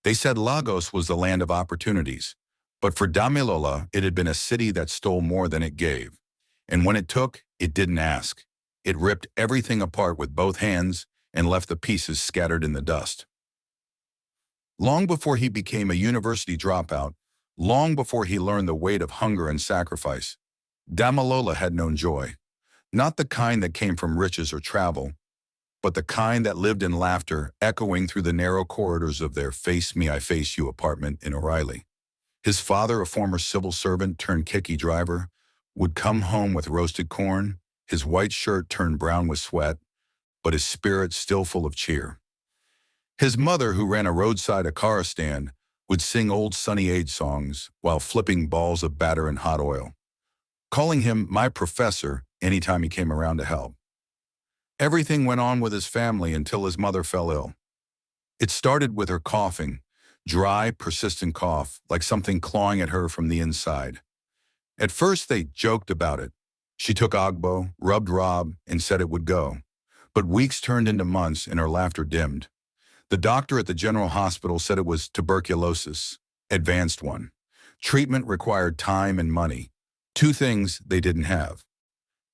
They said Lagos was the land of opportunities, but for Damilola, it had been a city that stole more than it gave. And when it took, it didn't ask. It ripped everything apart with both hands and left the pieces scattered in the dust. Long before he became a university dropout, long before he learned the weight of hunger and sacrifice, Damilola had known joy. Not the kind that came from riches or travel, but the kind that lived in laughter echoing through the narrow corridors of their Face Me, I Face You apartment in O'Reilly. His father, a former civil servant turned kicky driver, would come home with roasted corn, his white shirt turned brown with sweat, but his spirit still full of cheer. His mother, who ran a roadside Akara stand, would sing old Sunny Age songs while flipping balls of batter in hot oil, calling him my professor anytime he came around to help. Everything went on with his family until his mother fell ill. It started with her coughing, dry, persistent cough, like something clawing at her from the inside. At first they joked about it. She took Agbo, rubbed Rob, and said it would go. But weeks turned into months and her laughter dimmed. The doctor at the general hospital said it was tuberculosis, advanced one. Treatment required time and money, two things they didn't have.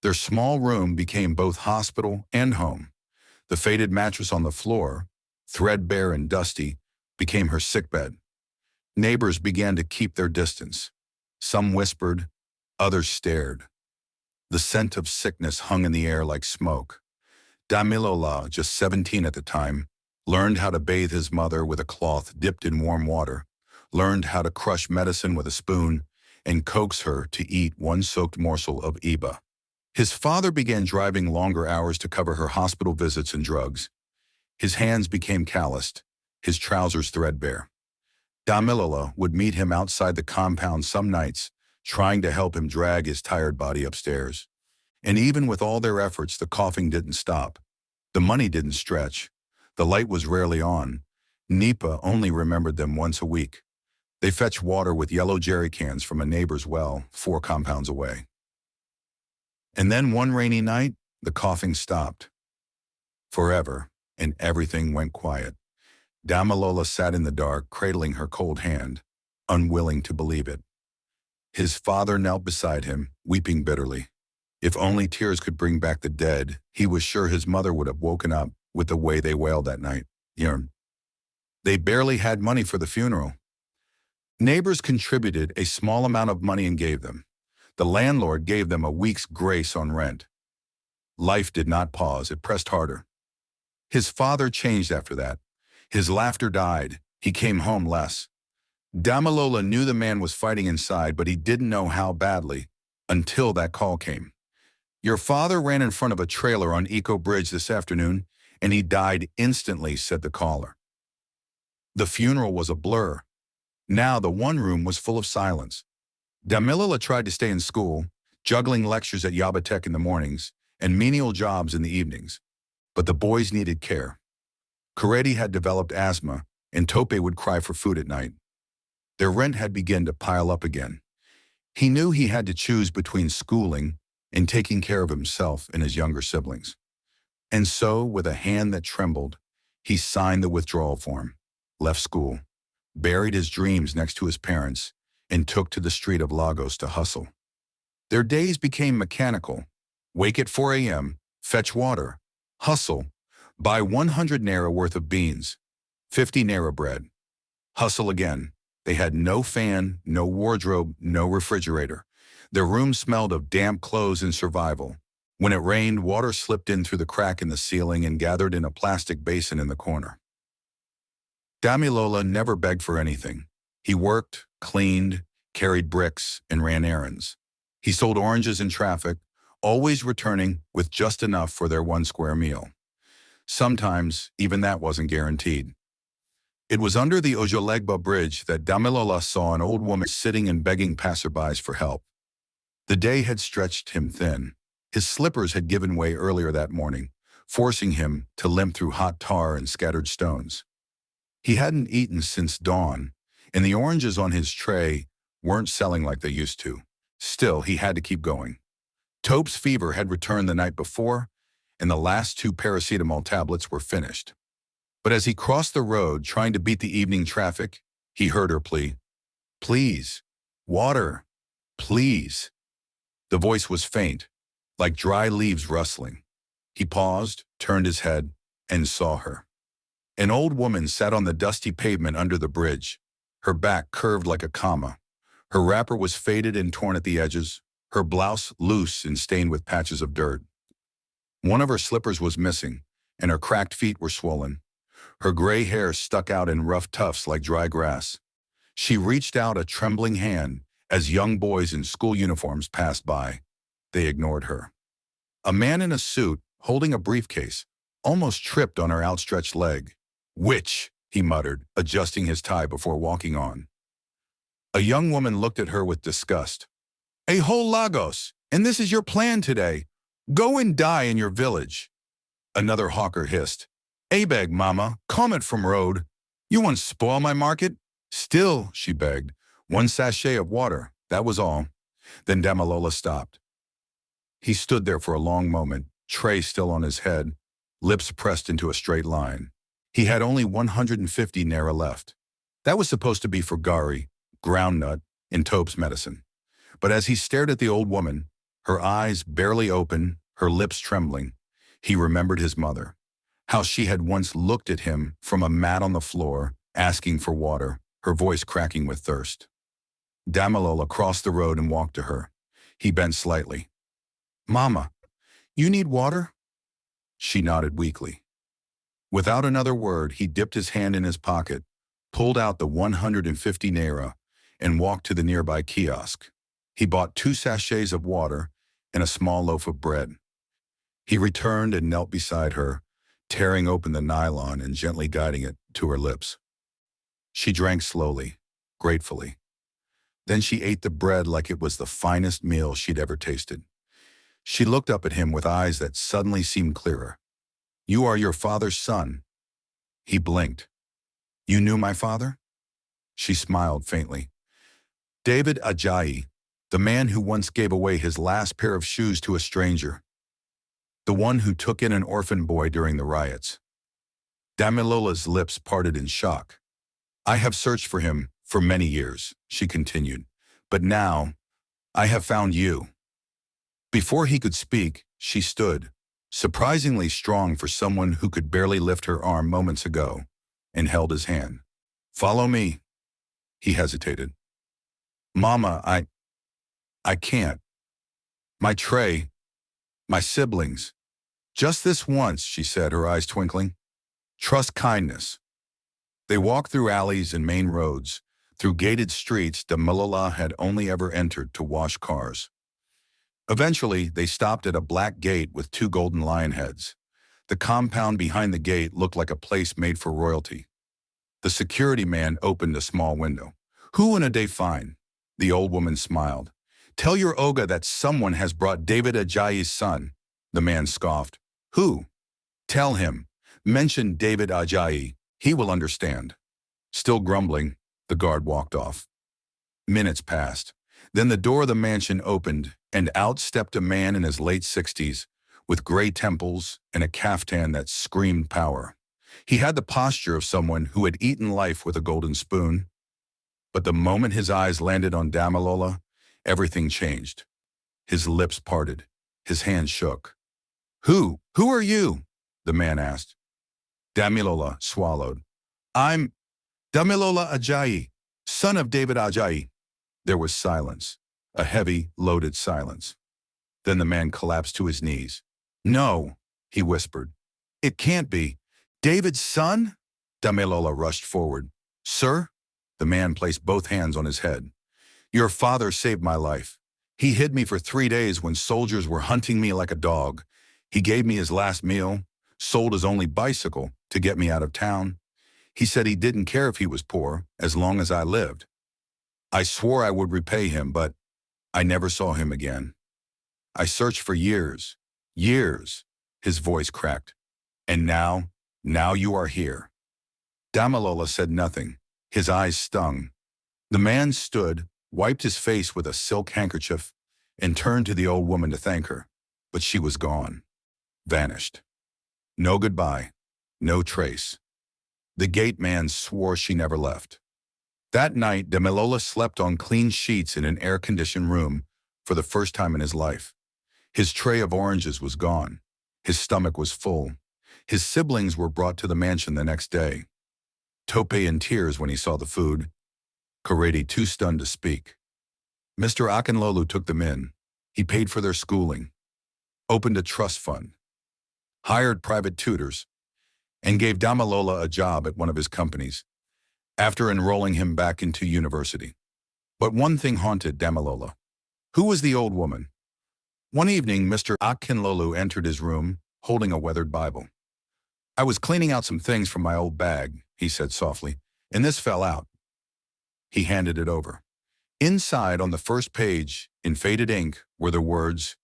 Their small room became both hospital and home. The faded mattress on the floor, threadbare and dusty, became her sickbed. Neighbors began to keep their distance. Some whispered, others stared. The scent of sickness hung in the air like smoke. Damilola, just 17 at the time, learned how to bathe his mother with a cloth dipped in warm water, learned how to crush medicine with a spoon, and coax her to eat one soaked morsel of iba. His father began driving longer hours to cover her hospital visits and drugs. His hands became calloused, his trousers threadbare. Damilola would meet him outside the compound some nights, trying to help him drag his tired body upstairs. And even with all their efforts, the coughing didn't stop. The money didn't stretch. The light was rarely on. Nipa only remembered them once a week. They fetched water with yellow jerry cans from a neighbor's well 4 compounds away. And then one rainy night, the coughing stopped. Forever, and everything went quiet. Damilola sat in the dark, cradling her cold hand, unwilling to believe it. His father knelt beside him, weeping bitterly. If only tears could bring back the dead, he was sure his mother would have woken up with the way they wailed that night. They barely had money for the funeral. Neighbors contributed a small amount of money and gave them. The landlord gave them a week's grace on rent. Life did not pause, it pressed harder. His father changed after that. His laughter died. He came home less. Damilola knew the man was fighting inside, but he didn't know how badly, until that call came. Your father ran in front of a trailer on Eco Bridge this afternoon, and he died instantly, said the caller. The funeral was a blur. Now the one room was full of silence. Damilola tried to stay in school, juggling lectures at Yabatek in the mornings and menial jobs in the evenings. But the boys needed care. Karedi had developed asthma, and Tope would cry for food at night. Their rent had begun to pile up again. He knew he had to choose between schooling and taking care of himself and his younger siblings. And so, with a hand that trembled, he signed the withdrawal form, left school, buried his dreams next to his parents, and took to the street of Lagos to hustle. Their days became mechanical. Wake at 4 a.m., fetch water, hustle, buy 100 naira worth of beans, 50 naira bread. Hustle again. They had no fan, no wardrobe, no refrigerator. Their room smelled of damp clothes and survival. When it rained, water slipped in through the crack in the ceiling and gathered in a plastic basin in the corner. Damilola never begged for anything. He worked, cleaned, carried bricks, and ran errands. He sold oranges in traffic, always returning with just enough for their 1 square meal. Sometimes, even that wasn't guaranteed. It was under the Ojolegba Bridge that Damilola saw an old woman sitting and begging passerbys for help. The day had stretched him thin. His slippers had given way earlier that morning, forcing him to limp through hot tar and scattered stones. He hadn't eaten since dawn, and the oranges on his tray weren't selling like they used to. Still, he had to keep going. Tope's fever had returned the night before, and the last 2 paracetamol tablets were finished. But as he crossed the road, trying to beat the evening traffic, he heard her plea, "Please, water, please." The voice was faint, like dry leaves rustling. He paused, turned his head, and saw her. An old woman sat on the dusty pavement under the bridge, her back curved like a comma. Her wrapper was faded and torn at the edges, her blouse loose and stained with patches of dirt. One of her slippers was missing, and her cracked feet were swollen. Her gray hair stuck out in rough tufts like dry grass. She reached out a trembling hand as young boys in school uniforms passed by. They ignored her. A man in a suit, holding a briefcase, almost tripped on her outstretched leg. "Witch," he muttered, adjusting his tie before walking on. A young woman looked at her with disgust. "A whole Lagos, and this is your plan today. Go and die in your village." Another hawker hissed, "Abeg, mama, comment from road. You want to spoil my market?" "Still," she begged, "one sachet of water, that was all." Then Damilola stopped. He stood there for a long moment, tray still on his head, lips pressed into a straight line. He had only 150 naira left. That was supposed to be for gari, groundnut, and Tope's medicine. But as he stared at the old woman, her eyes barely open, her lips trembling, he remembered his mother, how she had once looked at him from a mat on the floor, asking for water, her voice cracking with thirst. Damilola crossed the road and walked to her. He bent slightly. "Mama, you need water?" She nodded weakly. Without another word, he dipped his hand in his pocket, pulled out the 150 naira, and walked to the nearby kiosk. He bought 2 sachets of water and a small loaf of bread. He returned and knelt beside her, tearing open the nylon and gently guiding it to her lips. She drank slowly, gratefully. Then she ate the bread like it was the finest meal she'd ever tasted. She looked up at him with eyes that suddenly seemed clearer. "You are your father's son." He blinked. "You knew my father?" She smiled faintly. "David Ajayi, the man who once gave away his last pair of shoes to a stranger. The one who took in an orphan boy during the riots." Damilola's lips parted in shock. "I have searched for him for many years," she continued, "but now I have found you." Before he could speak, she stood, surprisingly strong for someone who could barely lift her arm moments ago, and held his hand. "Follow me." He hesitated. "Mama, I can't. My tray, my siblings." "Just this once," she said, her eyes twinkling. "Trust kindness." They walked through alleys and main roads, through gated streets Damilola had only ever entered to wash cars. Eventually, they stopped at a black gate with 2 golden lion heads. The compound behind the gate looked like a place made for royalty. The security man opened a small window. "Who in a day fine?" The old woman smiled. "Tell your Oga that someone has brought David Ajayi's son." The man scoffed. "Who?" "Tell him. Mention David Ajayi. He will understand." Still grumbling, the guard walked off. Minutes passed. Then the door of the mansion opened, and out stepped a man in his late 60s, with gray temples and a caftan that screamed power. He had the posture of someone who had eaten life with a golden spoon. But the moment his eyes landed on Damilola, everything changed. His lips parted. His hands shook. Who are you?" the man asked. Damilola swallowed. "I'm Damilola Ajayi, son of David Ajayi." There was silence, a heavy, loaded silence. Then the man collapsed to his knees. "No," he whispered. "It can't be. David's son?" Damilola rushed forward. "Sir?" The man placed both hands on his head. "Your father saved my life. He hid me for 3 days when soldiers were hunting me like a dog. He gave me his last meal, sold his only bicycle to get me out of town. He said he didn't care if he was poor, as long as I lived. I swore I would repay him, but I never saw him again. I searched for years, years," his voice cracked. "And now you are here." Damilola said nothing. His eyes stung. The man stood, wiped his face with a silk handkerchief, and turned to the old woman to thank her. But she was gone, vanished. No goodbye, no trace. The gate man swore she never left. That night, Damilola slept on clean sheets in an air-conditioned room for the first time in his life. His tray of oranges was gone. His stomach was full. His siblings were brought to the mansion the next day. Tope in tears when he saw the food. Karedi too stunned to speak. Mr. Akinlolu took them in. He paid for their schooling, opened a trust fund, hired private tutors, and gave Damilola a job at one of his companies after enrolling him back into university. But one thing haunted Damilola. Who was the old woman? One evening, Mr. Akinlolu entered his room, holding a weathered Bible. "I was cleaning out some things from my old bag," he said softly, "and this fell out." He handed it over. Inside, on the first page, in faded ink, were the words,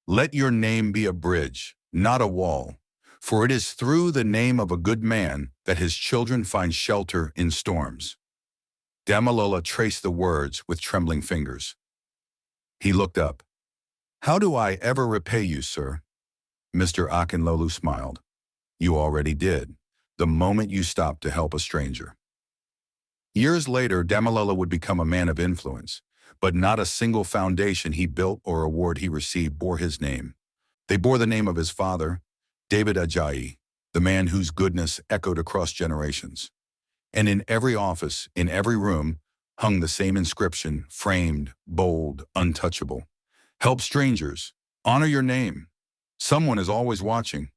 "Let your name be a bridge, not a wall, for it is through the name of a good man that his children find shelter in storms." Damilola traced the words with trembling fingers. He looked up. "How do I ever repay you, sir?" Mr. Akinlolu smiled. "You already did, the moment you stopped to help a stranger." Years later, Damilola would become a man of influence, but not a single foundation he built or award he received bore his name. They bore the name of his father, David Ajayi, the man whose goodness echoed across generations. And in every office, in every room, hung the same inscription, framed, bold, untouchable. "Help strangers. Honor your name. Someone is always watching."